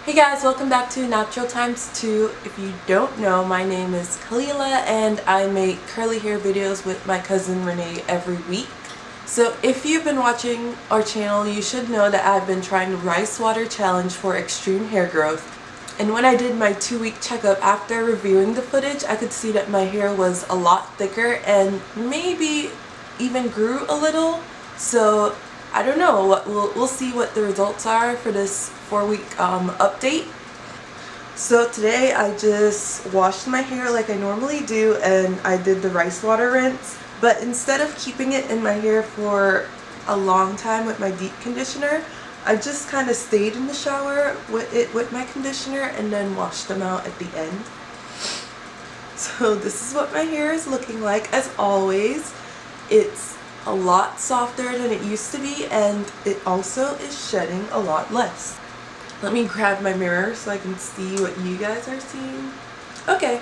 Hey guys, welcome back to Natural Times 2. If you don't know, my name is Kalila and I make curly hair videos with my cousin Renee every week. So if you've been watching our channel, you should know that I've been trying the rice water challenge for extreme hair growth. And when I did my 2-week checkup, after reviewing the footage, I could see that my hair was a lot thicker and maybe even grew a little. So I don't know, we'll see what the results are for this 4-week update. So today I just washed my hair like I normally do and I did the rice water rinse. But instead of keeping it in my hair for a long time with my deep conditioner, I just kind of stayed in the shower with my conditioner and then washed them out at the end. So this is what my hair is looking like. As always, it's a lot softer than it used to be, and it also is shedding a lot less. Let me grab my mirror so I can see what you guys are seeing. Okay,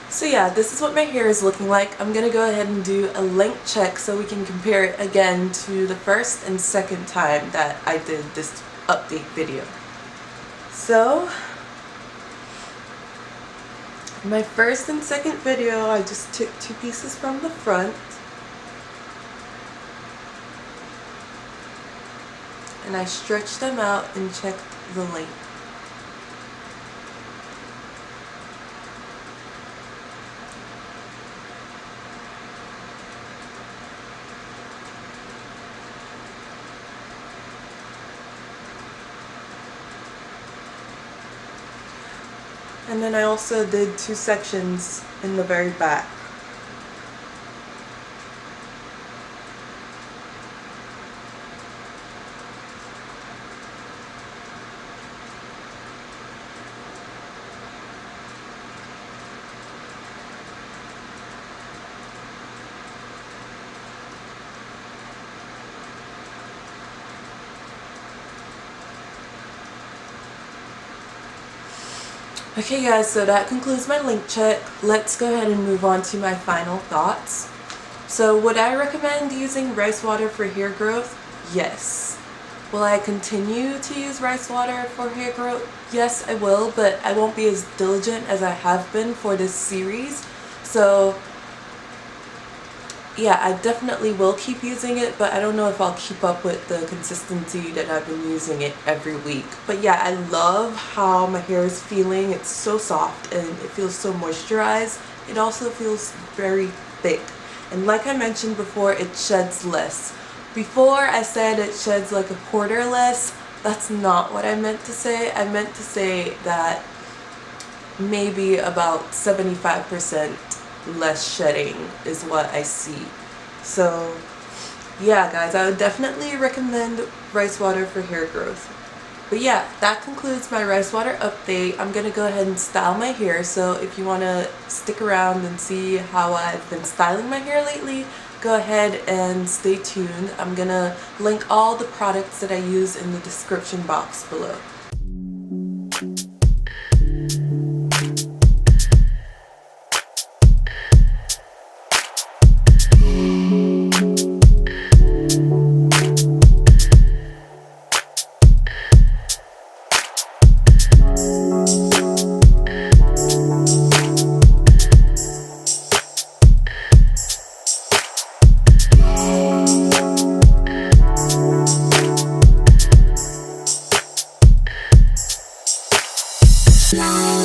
so yeah, this is what my hair is looking like. I'm gonna go ahead and do a length check so we can compare it again to the first and second time that I did this update video. So in my first and second video, I just took 2 pieces from the front and I stretched them out and checked the length. And then I also did 2 sections in the very back. Okay guys, so that concludes my length check. Let's go ahead and move on to my final thoughts. So would I recommend using rice water for hair growth? Yes. Will I continue to use rice water for hair growth? Yes, I will, but I won't be as diligent as I have been for this series. So yeah, I definitely will keep using it, but I don't know if I'll keep up with the consistency that I've been using it every week. But yeah, I love how my hair is feeling. It's so soft and it feels so moisturized. It also feels very thick. And like I mentioned before, it sheds less. Before I said it sheds like 1/4 less. That's not what I meant to say. I meant to say that maybe about 75% less shedding is what I see. So yeah guys, I would definitely recommend rice water for hair growth. But yeah, that concludes my rice water update. I'm gonna go ahead and style my hair, so if you want to stick around and see how I've been styling my hair lately, go ahead and stay tuned. I'm gonna link all the products that I use in the description box below. Bye.